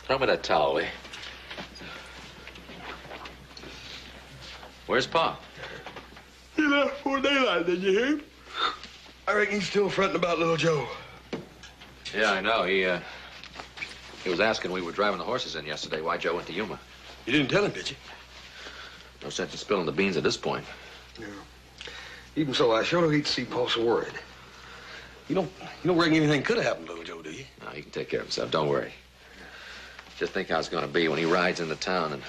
Throw me that towel, will you? Where's Pa? He left before daylight, did you hear him? I reckon he's still fretting about little Joe. Yeah, I know. He was asking when we were driving the horses in yesterday why Joe went to Yuma. You didn't tell him, did you? No sense in spilling the beans at this point. Yeah. Even so, I sure hate to see Paul so worried. You don't reckon anything could have happened to little Joe, do you? No, he can take care of himself. Don't worry. Just think how it's going to be when he rides into town and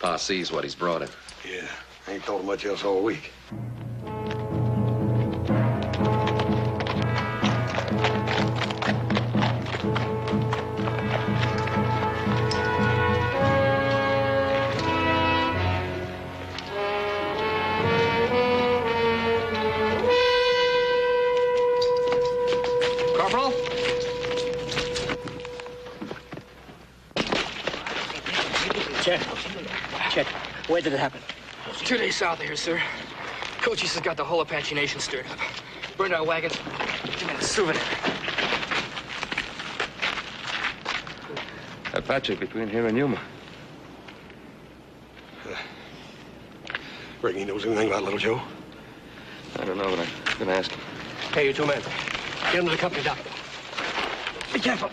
Pa sees what he's brought him. Yeah, I ain't thought of much else all week. Corporal? Chet, where did it happen? 2 days south of here, sir. Cochise has got the whole Apache Nation stirred up. Burned our wagons. Give me a souvenir. Apache between here and Yuma. Reckon he knows anything about little Joe? I don't know, but I'm gonna ask him. Hey, you two men. Get him to the company doctor. Be careful.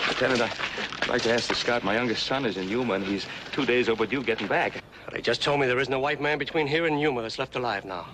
Lieutenant, I'd like to ask the scout. My youngest son is in Yuma, and he's 2 days overdue getting back. They just told me there isn't a white man between here and Yuma that's left alive now.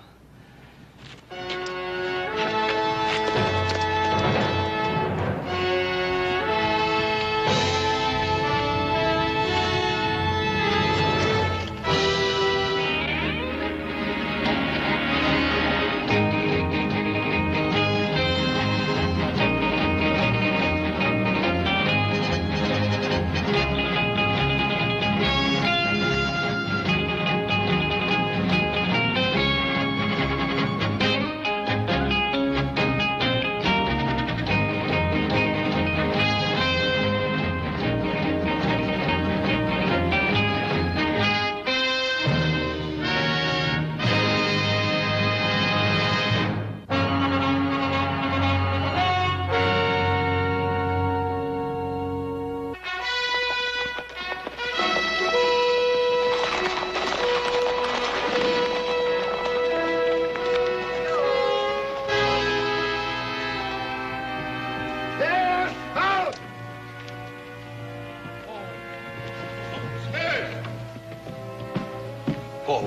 Paul,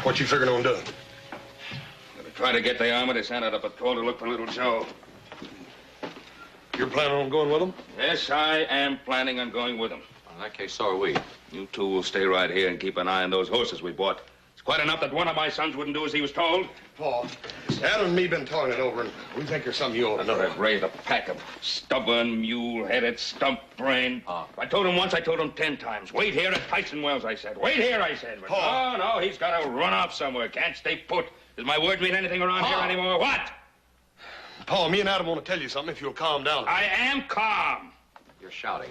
what you figuring on doing? Gonna try to get the army to send out a patrol to look for little Joe. You're planning on going with him? Yes, I am planning on going with him. In that case, so are we. You two will stay right here and keep an eye on those horses we bought. It's quite enough that one of my sons wouldn't do as he was told. Paul, Adam and me been talking it over, and we think there's something you ought to know. I've raised a pack of stubborn, mule-headed, stump-brained. I told him once, I told him 10 times. Wait here at Tyson Wells, I said. Wait here, I said. But Paul. no, he's got to run off somewhere. Can't stay put. Does my word mean anything around here anymore? What? Paul, me and Adam want to tell you something if you'll calm down. I am calm. You're shouting.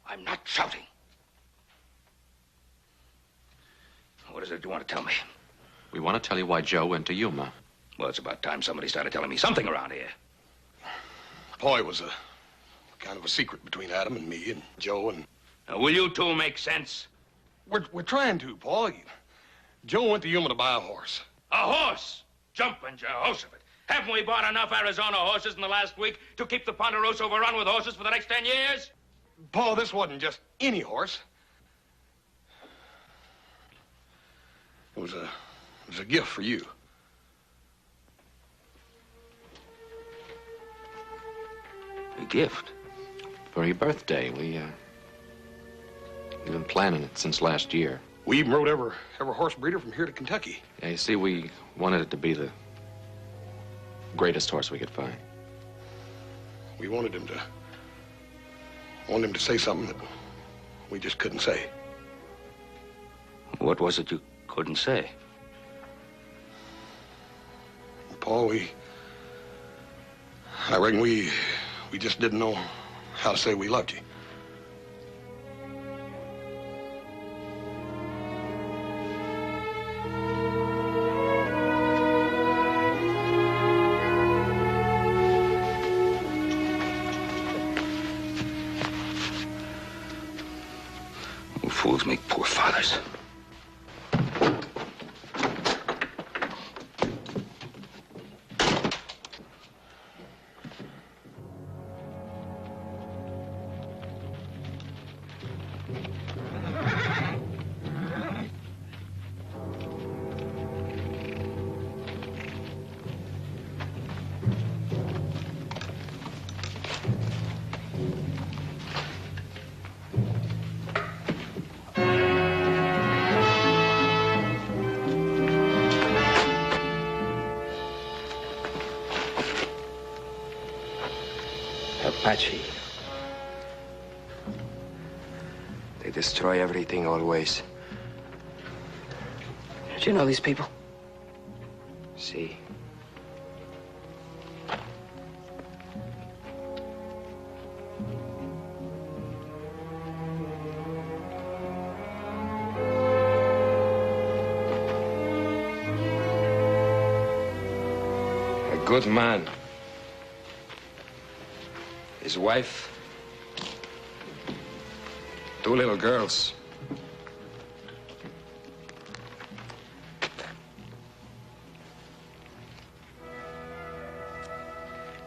I'm not shouting. What is it you want to tell me? We want to tell you why Joe went to Yuma. Well, it's about time somebody started telling me something around here. Paul, it was a kind of a secret between Adam and me and Joe and... Now, will you two make sense? We're trying to, Paul. Joe went to Yuma to buy a horse. A horse? Jumping Jehoshaphat. Haven't we bought enough Arizona horses in the last week to keep the Ponderosa overrun with horses for the next 10 years? Paul, this wasn't just any horse. It was a gift for you. A gift? For your birthday. We've been planning it since last year. We even rode every horse breeder from here to Kentucky. Yeah, you see, we wanted it to be the greatest horse we could find. We wanted him to say something that we just couldn't say. What was it you couldn't say? Paul, I reckon we just didn't know how to say we loved you. Fools make poor fathers. Apache. They destroy everything always. Do you know these people? See. A good man. His wife, 2 little girls.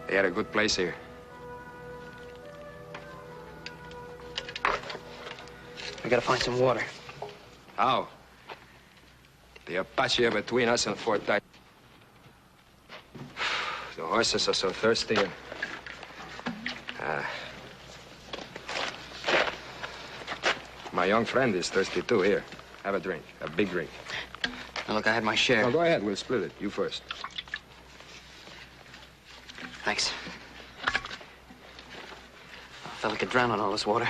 They had a good place here. We gotta find some water. How? The Apache are between us and Fort Dykes. The horses are so thirsty. And... my young friend is thirsty too. Here, have a drink, a big drink. Now, look, I had my share. No, go ahead. We'll split it. You first. Thanks. I felt like I could drown in all this water.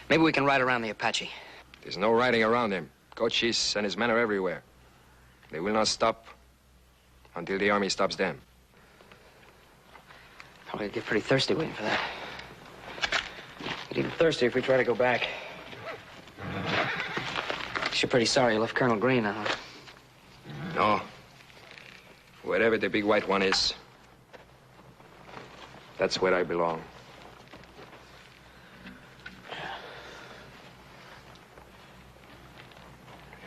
Maybe we can ride around the Apache. There's no riding around him. Cochise and his men are everywhere. They will not stop until the army stops them. Probably get pretty thirsty waiting for that. Get even thirstier if we try to go back. You're pretty sorry you left Colonel Green, huh? No. Wherever the big white one is, that's where I belong.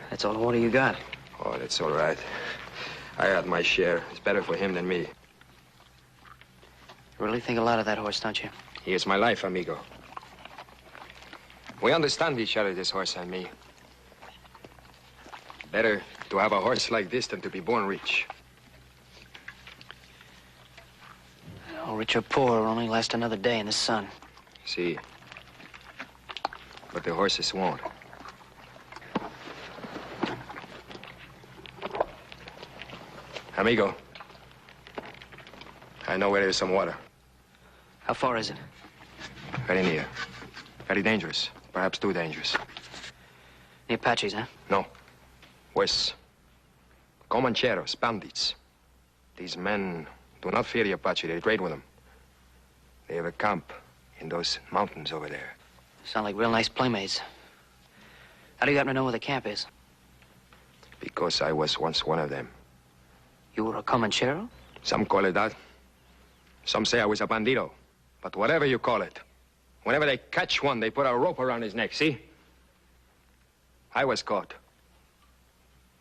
That's all the water you got. Oh, that's all right. I had my share. It's better for him than me. You really think a lot of that horse, don't you? He is my life, amigo. We understand each other, this horse and me. Better to have a horse like this than to be born rich. Oh, rich or poor will only last another day in the sun. See. But the horses won't. Amigo, I know where there's some water. How far is it? Very near. Very dangerous. Perhaps too dangerous. The Apaches, huh? No. Worse. Comancheros, bandits. These men do not fear the Apache. They trade with them. They have a camp in those mountains over there. Sound like real nice playmates. How do you happen to know where the camp is? Because I was once one of them. You were a Comanchero? Some call it that. Some say I was a bandito. But whatever you call it, whenever they catch one, they put a rope around his neck, see? I was caught.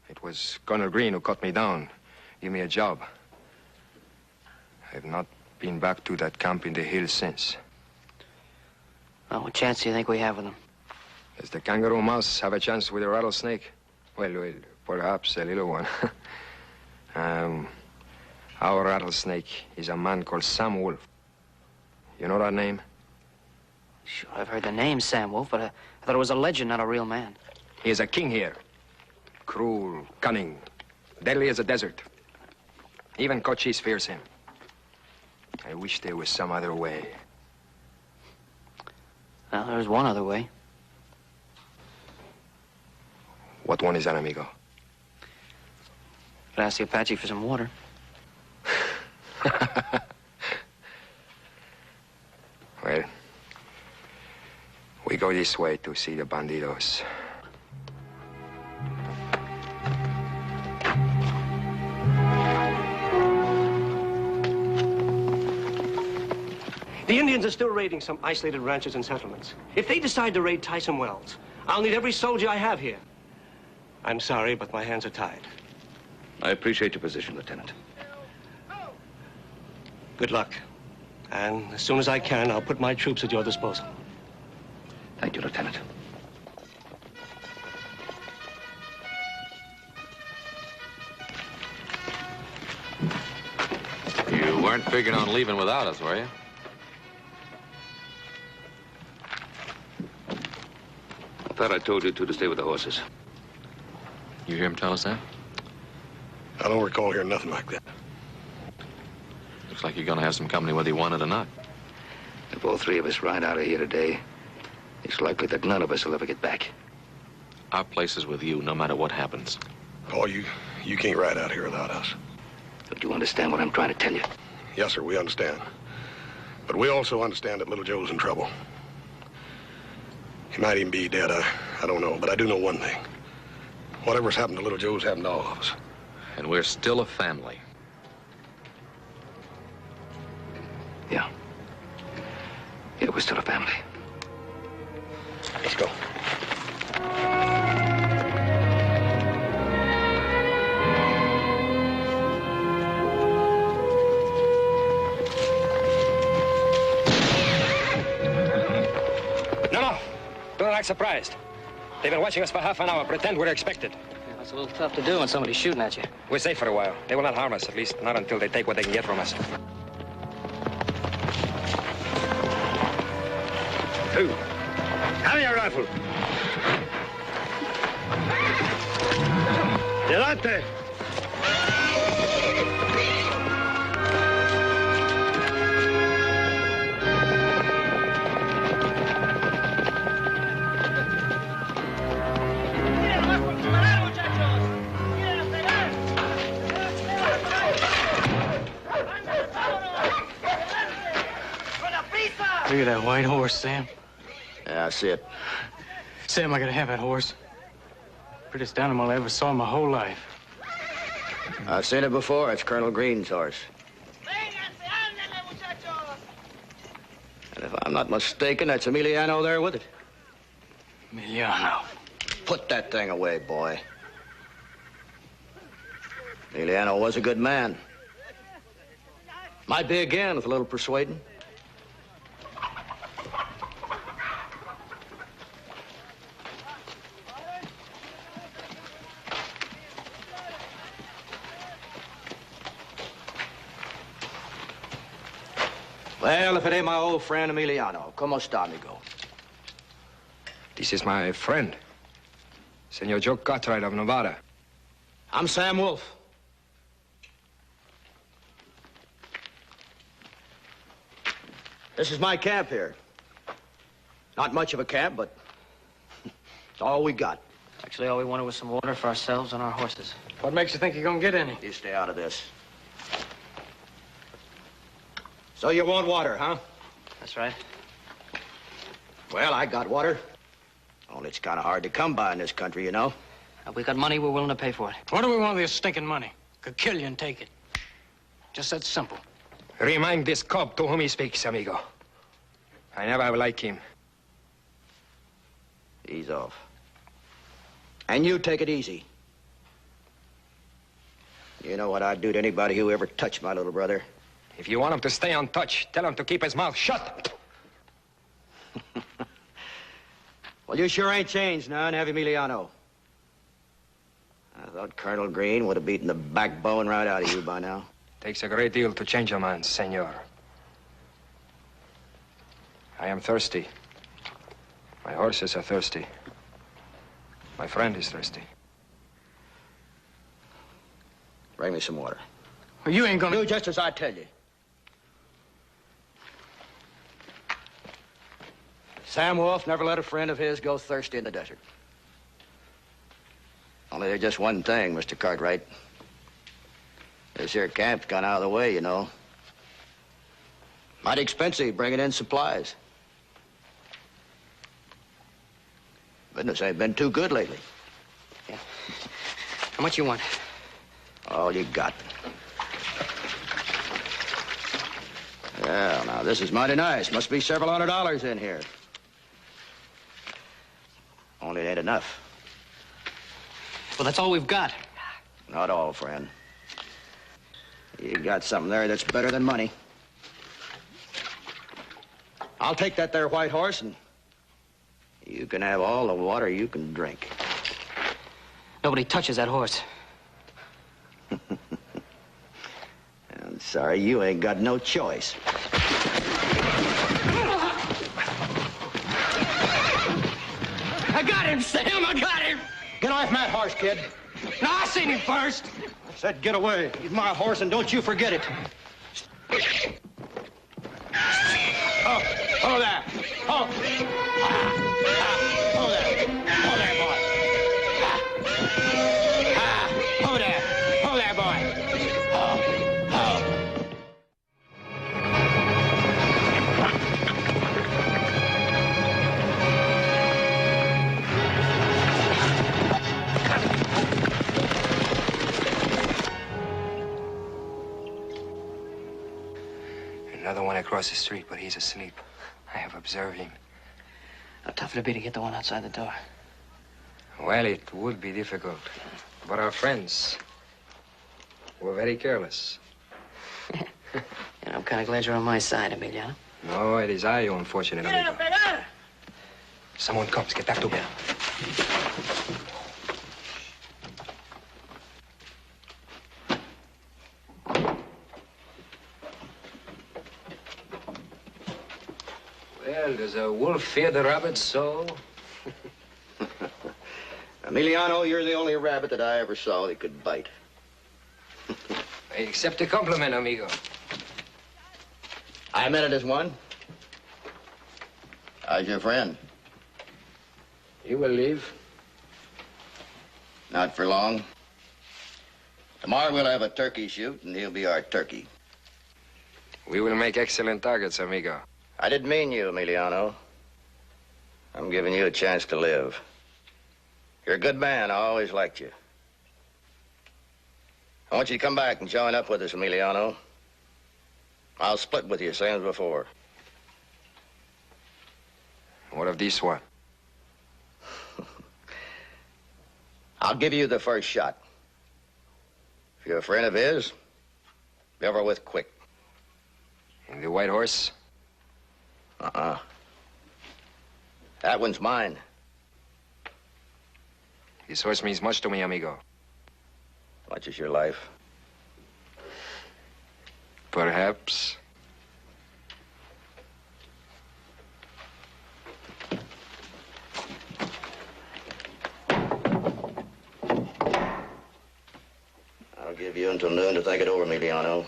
It was Colonel Green who cut me down, gave me a job. I've not been back to that camp in the hills since. Well, what chance do you think we have with them? Does the kangaroo mouse have a chance with a rattlesnake? Well, perhaps a little one. Our rattlesnake is a man called Sam Wolf. You know that name? Sure, I've heard the name Sam Wolf, but I thought it was a legend, not a real man. He is a king here. Cruel, cunning, deadly as a desert. Even Cochise fears him. I wish there was some other way. Well, there's one other way. What one is that, amigo? Could ask the Apache for some water. Well, we go this way to see the bandidos. The Indians are still raiding some isolated ranches and settlements. If they decide to raid Tyson Wells, I'll need every soldier I have here. I'm sorry, but my hands are tied. I appreciate your position, Lieutenant. Good luck. And as soon as I can, I'll put my troops at your disposal. Thank you, Lieutenant. You weren't figuring on leaving without us, were you? I thought I told you two to stay with the horses. You hear him tell us that? I don't recall hearing nothing like that. Looks like you're gonna have some company whether you want it or not. If all three of us ride out of here today, it's likely that none of us will ever get back. Our place is with you, no matter what happens. Paul, you can't ride out here without us. Don't you understand what I'm trying to tell you? Yes, sir, we understand. But we also understand that little Joe's in trouble. He might even be dead, I don't know. But I do know one thing. Whatever's happened to little Joe's happened to all of us. And we're still a family. Yeah. Yeah, we're still a family. Let's go. No. Don't act surprised. They've been watching us for half an hour. Pretend we're expected. Yeah, it's a little tough to do when somebody's shooting at you. We're safe for a while. They will not harm us, at least not until they take what they can get from us. Two. Have your rifle. Delante. Look at that white horse, Sam. Yeah, I see it. Sam, I gotta have that horse. Prettiest animal I ever saw in my whole life. I've seen it before. It's Colonel Green's horse. And if I'm not mistaken, that's Emiliano there with it. Emiliano. Put that thing away, boy. Emiliano was a good man. Might be again with a little persuading. Well, if it ain't my old friend Emiliano, como está, amigo? This is my friend, Senor Joe Cartwright of Nevada. I'm Sam Wolf. This is my camp here. Not much of a camp, but it's all we got. Actually, all we wanted was some water for ourselves and our horses. What makes you think you're gonna get any? You stay out of this. So you want water, huh? That's right. Well, I got water. Only it's kind of hard to come by in this country, you know. If we got money, we're willing to pay for it. What do we want with this stinking money? Could kill you and take it. Just that simple. Remind this cop to whom he speaks, amigo. I never have liked him. Ease off. And you take it easy. You know what I'd do to anybody who ever touched my little brother. If you want him to stay untouched, tell him to keep his mouth shut. Well, you sure ain't changed none, have you, Emiliano? I thought Colonel Green would have beaten the backbone right out of you by now. Takes a great deal to change a man, senor. I am thirsty. My horses are thirsty. My friend is thirsty. Bring me some water. Well, you ain't gonna... Do just as I tell you. Sam Wolf never let a friend of his go thirsty in the desert. Only there's just one thing, Mr. Cartwright. This here camp's gone out of the way, you know. Mighty expensive bringing in supplies. Business ain't been too good lately. Yeah. How much you want? All you got. Well, now, this is mighty nice. Must be several $100s in here. Only it ain't enough. Well, that's all we've got. Not all, friend. You got something there that's better than money. I'll take that there white horse, and you can have all the water you can drink. Nobody touches that horse. I'm sorry, you ain't got no choice. I got him, Sam! I got him! Get off my horse, kid. No, I seen him first. I said get away. He's my horse, and don't you forget it. Oh there. Oh. Oh there. Oh there, boy. Oh there. Oh there, boy. Oh. Another one across the street, but he's asleep. I have observed him. How tough it'd be to get the one outside the door. Well, it would be difficult. But our friends were very careless. And I'm kind of glad you're on my side, Emiliano. No, it is I, unfortunate amigo. Someone comes. Get back to bed. Well, does a wolf fear the rabbit so? Emiliano, you're the only rabbit that I ever saw that could bite. I accept the compliment, amigo. I meant it as one. How's your friend? He will leave. Not for long. Tomorrow we'll have a turkey shoot, and he'll be our turkey. We will make excellent targets, amigo. I didn't mean you, Emiliano. I'm giving you a chance to live. You're a good man. I always liked you. I want you to come back and join up with us, Emiliano. I'll split with you, same as before. What of this one? I'll give you the first shot. If you're a friend of his, be over with quick. And the white horse? Uh-uh. That one's mine. This horse means much to me, amigo. Much as your life. Perhaps. I'll give you until noon to think it over, Emiliano.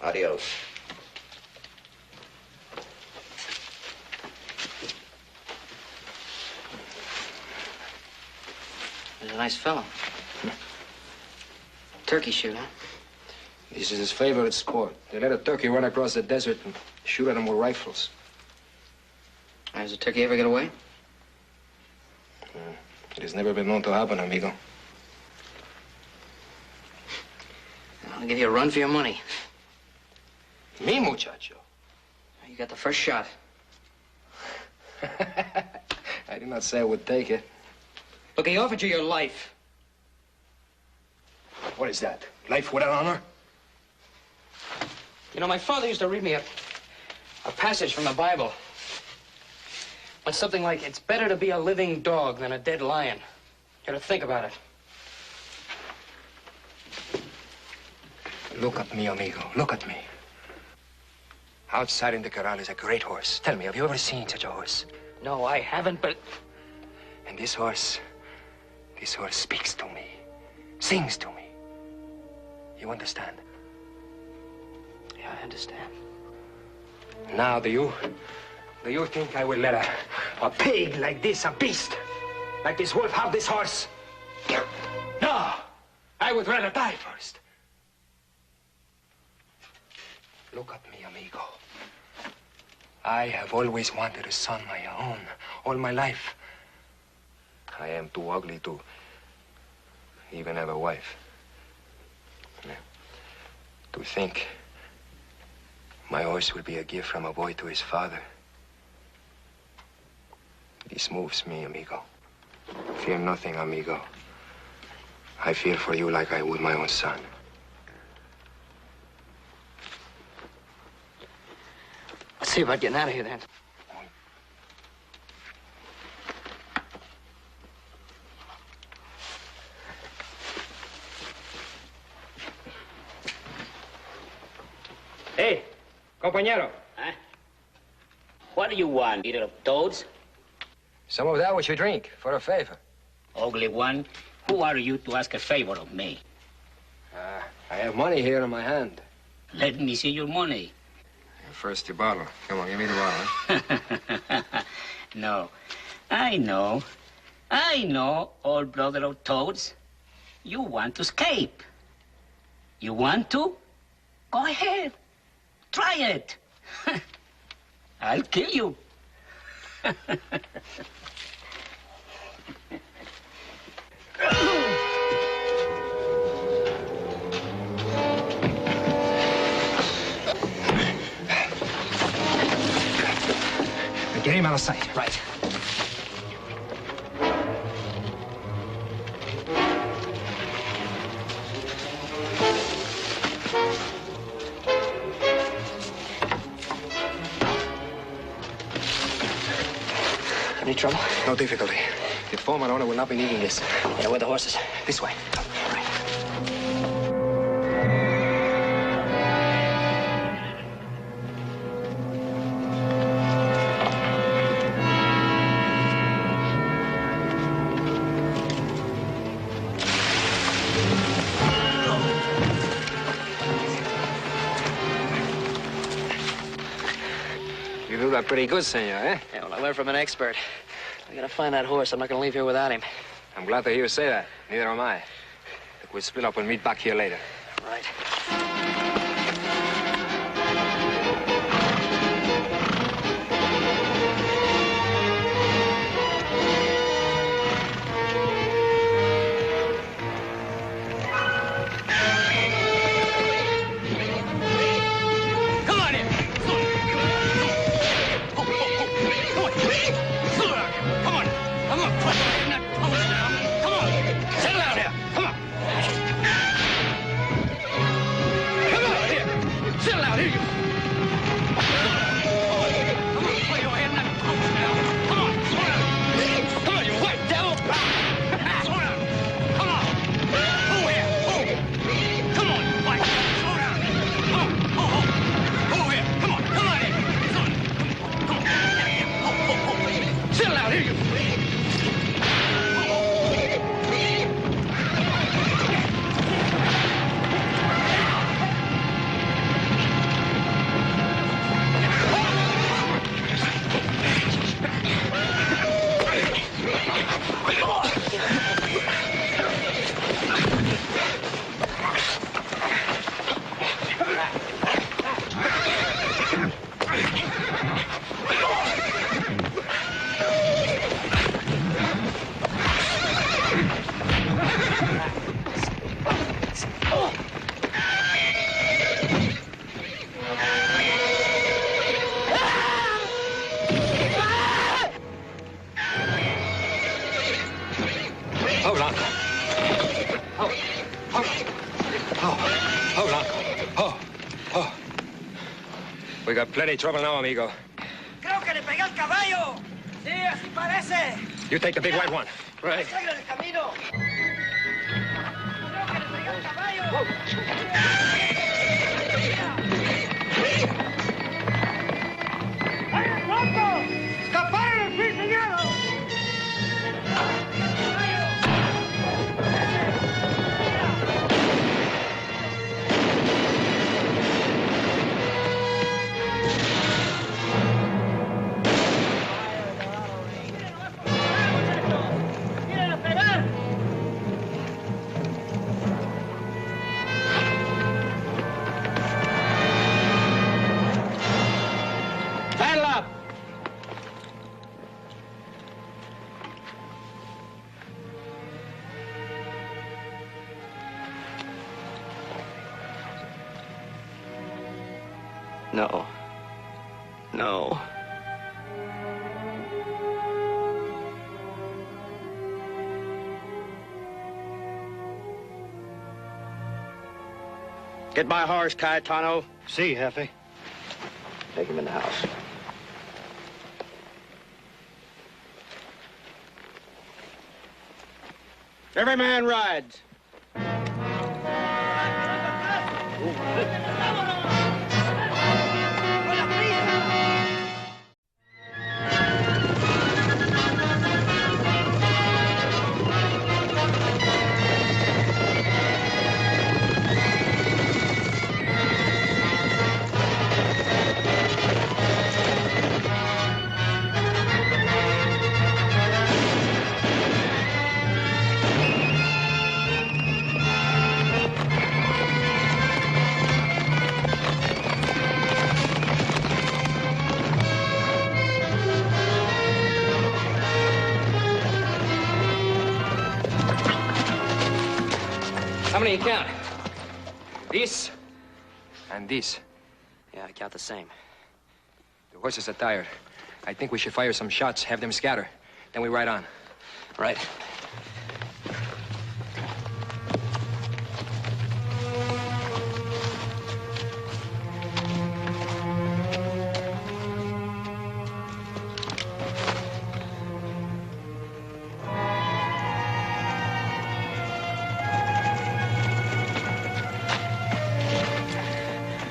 Adios. He's a nice fellow. Turkey shoot, huh? This is his favorite sport. They let a turkey run across the desert and shoot at him with rifles. Does the turkey ever get away? It has never been known to happen, amigo. I'll give you a run for your money. Me, muchacho? You got the first shot. I did not say I would take it. Look, he offered you your life. What is that? Life without honor? You know, my father used to read me a passage from the Bible. When something like, it's better to be a living dog than a dead lion. You gotta think about it. Look at me, amigo. Look at me. Outside in the corral is a great horse. Tell me, have you ever seen such a horse? No, I haven't, but... And this horse speaks to me, sings to me. You understand? Yeah, I understand. Now, do you think I will let a pig like this, a beast, like this wolf, have this horse? No! I would rather die first. Look at me, amigo. I have always wanted a son my own, all my life. I am too ugly to even have a wife. To think My horse will be a gift from a boy to his father. This moves me, amigo. Fear nothing, amigo. I fear for you like I would my own son. Let's see about getting out of here, then. Hey, compañero. Huh? What do you want, eater of toads? Some of that which you drink, for a favor. Ugly one, who are you to ask a favor of me? I have money here in my hand. Let me see your money. First the bottle. Come on, give me the bottle. No, I know, old brother of toads. You want to escape. You want to? Go ahead. Try it. I'll kill you. Get him out of sight. Right. Any trouble? No difficulty. The former owner will not be needing this. Yeah, where the horses? This way. All right. You do that pretty good, senor, eh? Yeah, well, I learned from an expert. I gotta find that horse. I'm not gonna leave here without him. I'm glad to hear you say that. Neither am I. Look, we'll split up and meet back here later. Right. Come on in. Come on. Come on. Come on. Settle down here. Come on. Come on here. Settle down here, you. Come on. Put your head in that post now. Come on. Slow down. Come on, you white devil. Slow down. Come on. Over here. Oh. Come on, you white. Slow down. Come on. Oh. Over here. Come on. Come on in. Come on. Come on. Settle down here, you. Hold on. Hold on. Oh. We got plenty of trouble now, amigo. Creo que le pegué al caballo. Sí, así parece. You take the big white one. Right. Sangre en el camino. Creo que le pegué al caballo. ¡Ay, loco! ¡Escaparon el prisionero! ¡Miren a pegar! No. No. Get my horse, Cayetano. See, Jefe. Take him in the house. Every man rides. How many you count? This and this. Yeah, I count the same. The horses are tired. I think we should fire some shots, have them scatter. Then we ride on. Right.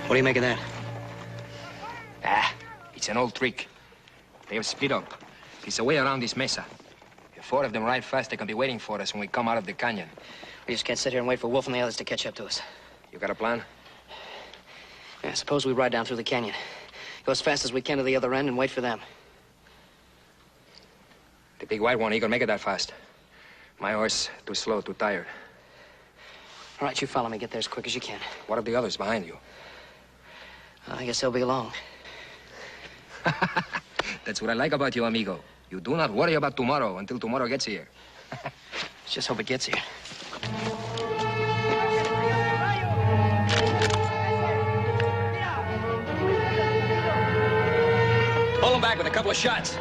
What do you make of that? Ah, it's an old trick. They have split up. It's a way around this mesa. If 4 of them ride fast, they can be waiting for us when we come out of the canyon. We just can't sit here and wait for Wolf and the others to catch up to us. You got a plan? Yeah, suppose we ride down through the canyon. Go as fast as we can to the other end and wait for them. The big white one, he can make it that fast. My horse, too slow, too tired. All right, you follow me. Get there as quick as you can. What are the others behind you? I guess they'll be along. That's what I like about you, amigo. You do not worry about tomorrow until tomorrow gets here. Let's just hope it gets here. Pull them back with a couple of shots.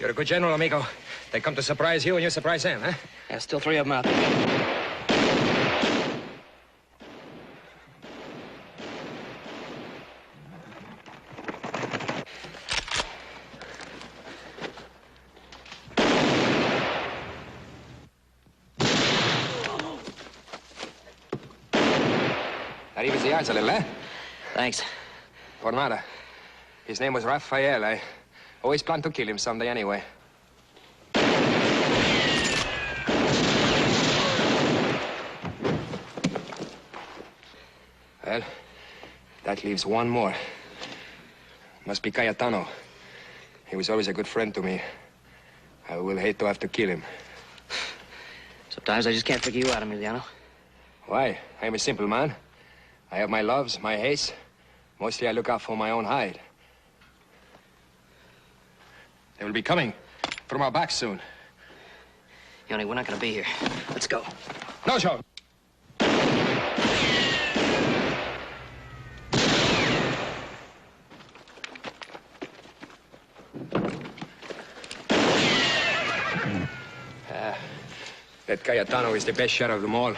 You're a good general, amigo. They come to surprise you and you surprise them, huh? Yeah, still 3 of them out there. That evens the odds a little, eh? Thanks. Por nada. His name was Raphael. I always planned to kill him someday anyway. Well, that leaves one more. Must be Cayetano. He was always a good friend to me. I will hate to have to kill him. Sometimes I just can't figure you out, Emiliano. Why? I'm a simple man. I have my loves, my hates. Mostly I look out for my own hide. They will be coming from our back soon. Yoni, we're not gonna be here. Let's go. No, Sean. That Cayetano is the best shot of them all.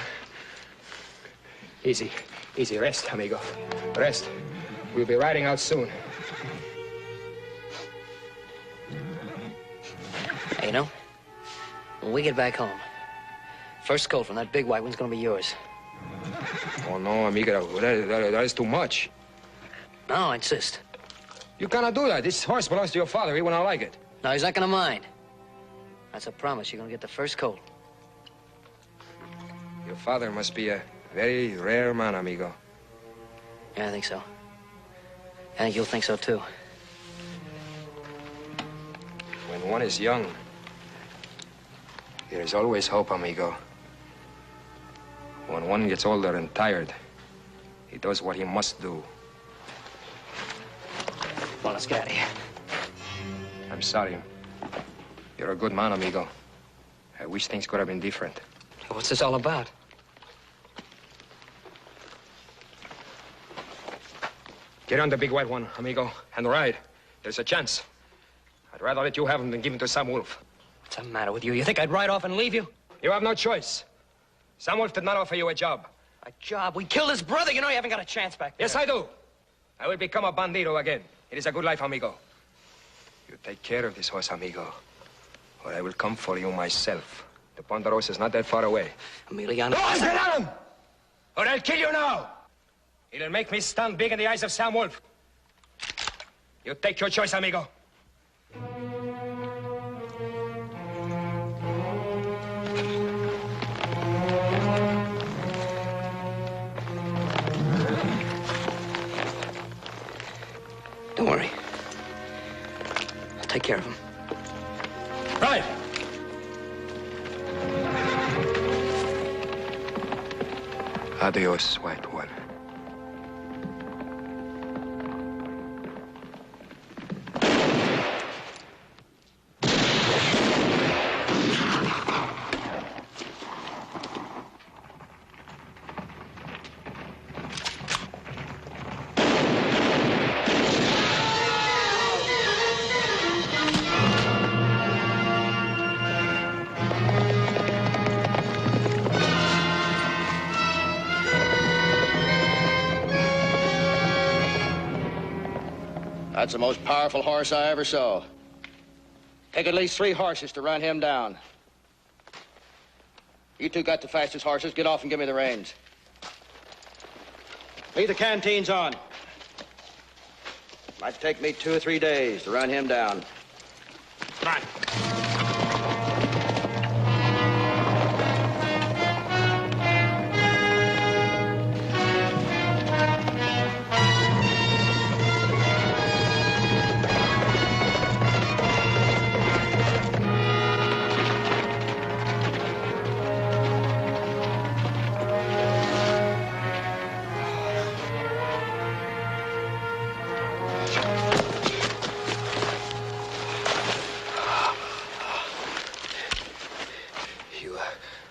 Easy. Easy. Rest, amigo. Rest. We'll be riding out soon. You know, when we get back home, first colt from that big white one's gonna be yours. Oh, no, amigo, that is too much. No, I insist. You cannot do that. This horse belongs to your father. He will not like it. No, he's not gonna mind. That's a promise. You're gonna get the first colt. Your father must be a very rare man, amigo. Yeah, I think so. I think you'll think so, too. When one is young, there is always hope, amigo. When one gets older and tired, he does what he must do. Well, let's get out of here. I'm sorry. You're a good man, amigo. I wish things could have been different. What's this all about? Get on the big white one, amigo, and ride. There's a chance. I'd rather let you have him than give him to Sam Wolf. What's the matter with you? You think I'd ride off and leave you? You have no choice. Sam Wolf did not offer you a job. A job? We killed his brother. You know you haven't got a chance back there. Yes, I do. I will become a bandito again. It is a good life, amigo. You take care of this horse, amigo, or I will come for you myself. The Ponderosa is not that far away. Emiliano. Don't get on him! Or I'll kill you now! It'll make me stand big in the eyes of Sam Wolf. You take your choice, amigo. Don't worry. I'll take care of him. Right. Adios, white one. That's the most powerful horse I ever saw. Take at least 3 horses to run him down. You two got the fastest horses. Get off and give me the reins. Leave the canteens on. Might take me 2 or 3 days to run him down. Come on.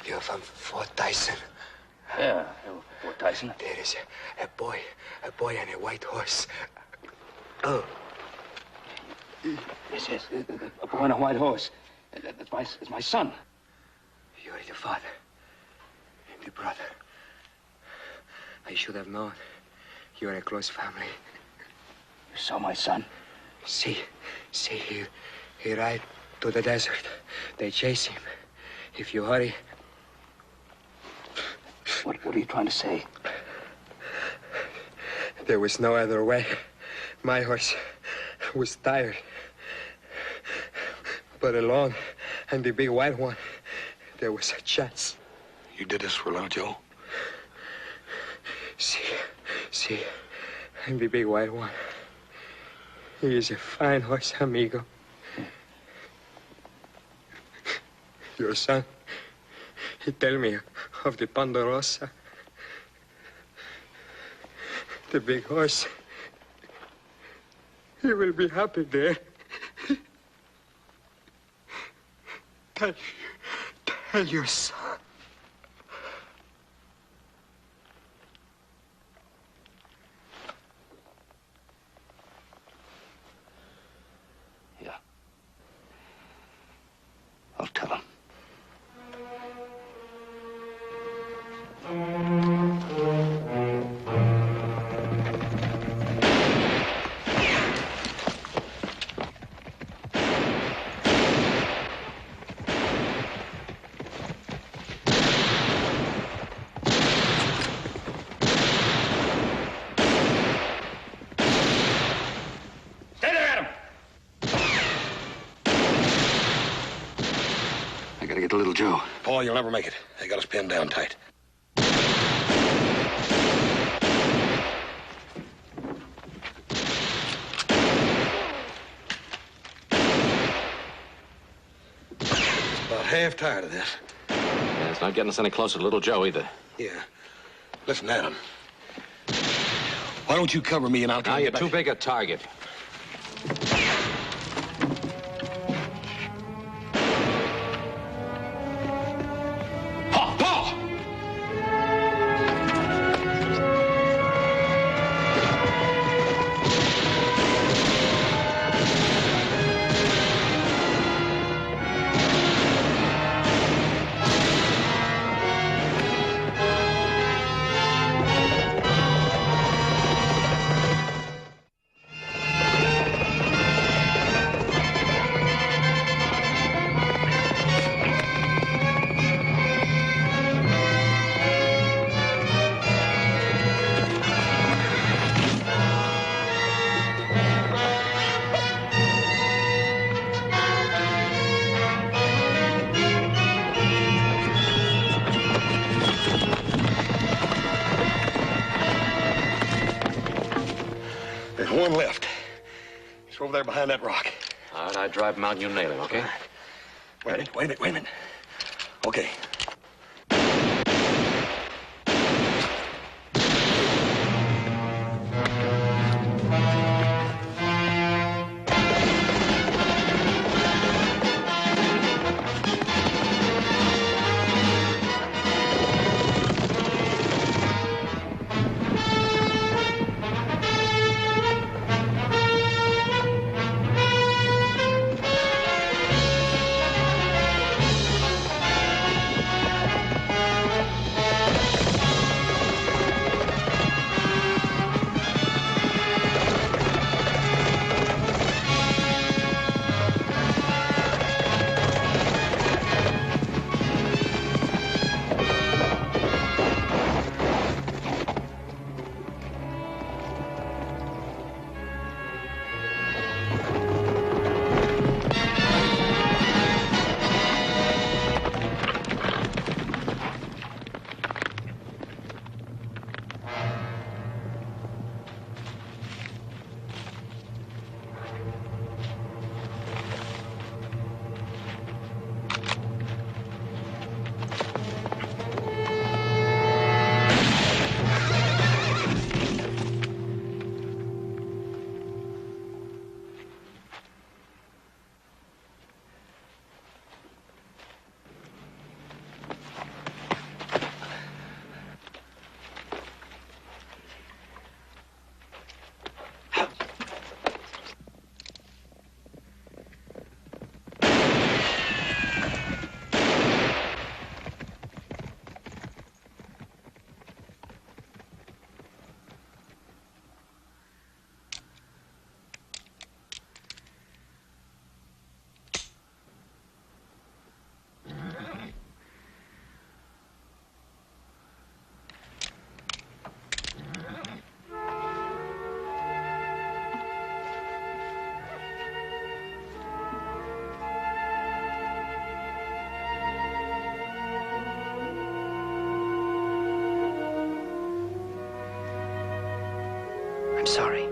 You're from Fort Tyson. Yeah, Fort Tyson. There is a boy and a white horse. Oh. Yes, a boy on a white horse. That's my son. You're the father and the brother. I should have known. You're a close family. You saw my son? See, he ride to the desert. They chase him. If you hurry. What are you trying to say? There was no other way. My horse was tired. But alone, and the big white one, there was a chance. You did this for Little Joe? See, and the big white one. He is a fine horse, amigo. Your son, he tell me of the Ponderosa. The big horse. He will be happy there. Tell your son. Yeah. I'll tell him. Gotta get to Little Joe. Paul, you'll never make it. They got us pinned down tight. About half tired of this. Yeah, it's not getting us any closer to Little Joe either. Yeah. Listen, Adam. Why don't you cover me and I'll Now try to you're get too back. big a target. There's one left. He's over there behind that rock. All right, I drive him out and you nail him, okay? Wait a minute. Okay. I'm sorry.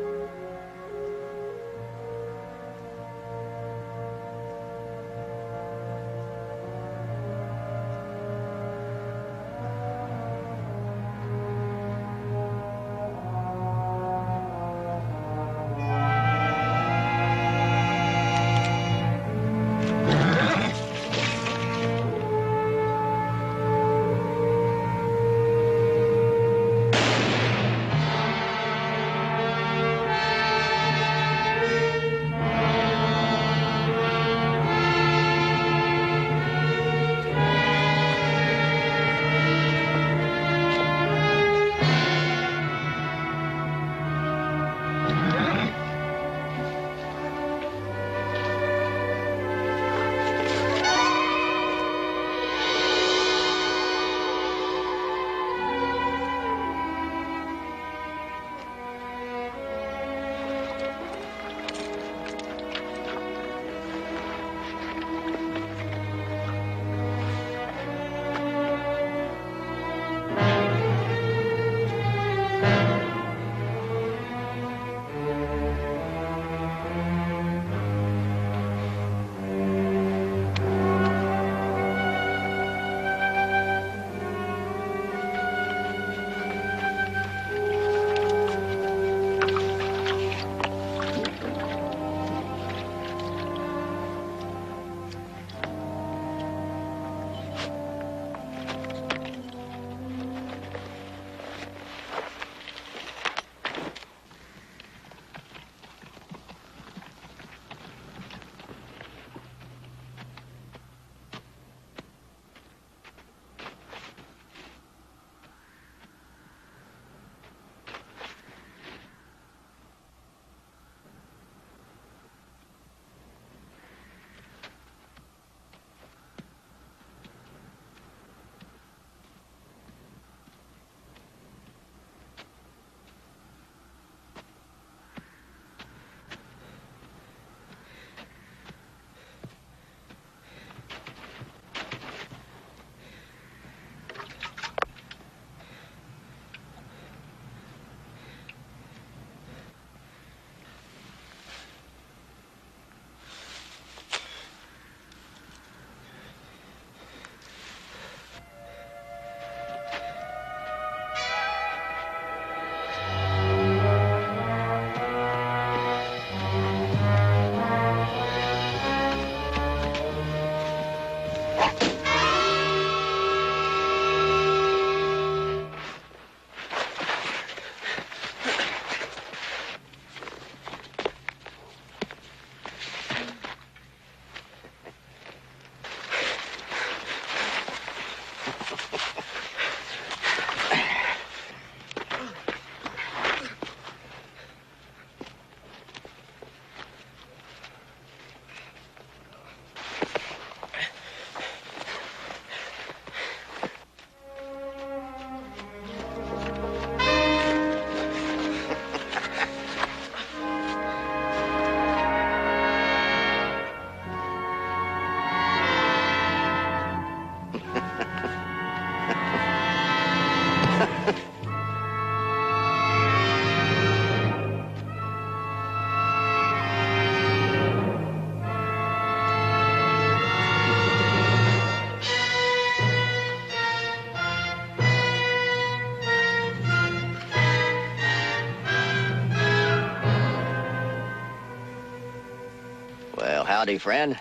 Howdy, friend.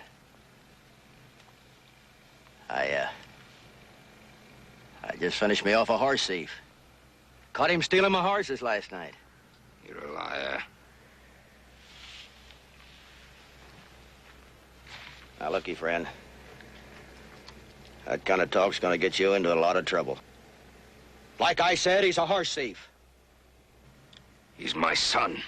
I just finished me off a horse thief. Caught him stealing my horses last night. You're a liar. Now, looky, friend. That kind of talk's gonna get you into a lot of trouble. Like I said, he's a horse thief. He's my son.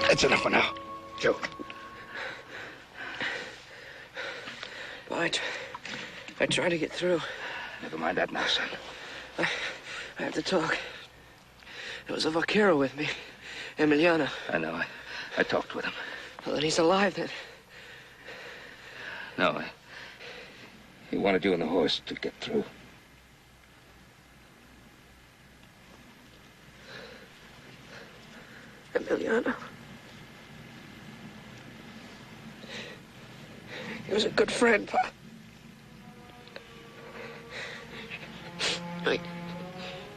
That's enough for now. Joe. I tried to get through. Never mind that now, son. I have to talk. There was a vaquero with me, Emiliano. I know. I talked with him. Well, then he's alive, then. No, he wanted you and the horse to get through. Emiliano. He was a good friend, Pa.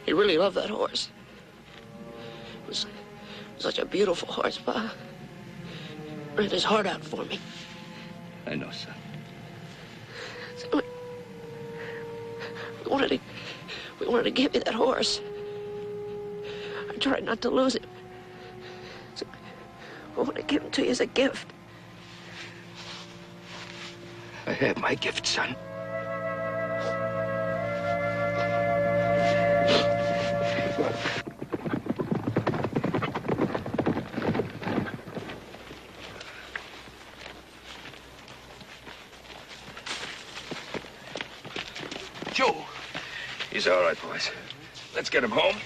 He really loved that horse. It was such a beautiful horse, Pa. Ran his heart out for me. I know, son. So we wanted to give you that horse. I tried not to lose him. So we want to give him to you as a gift. I have my gift, son. Joe. He's all right, boys. Let's get him home.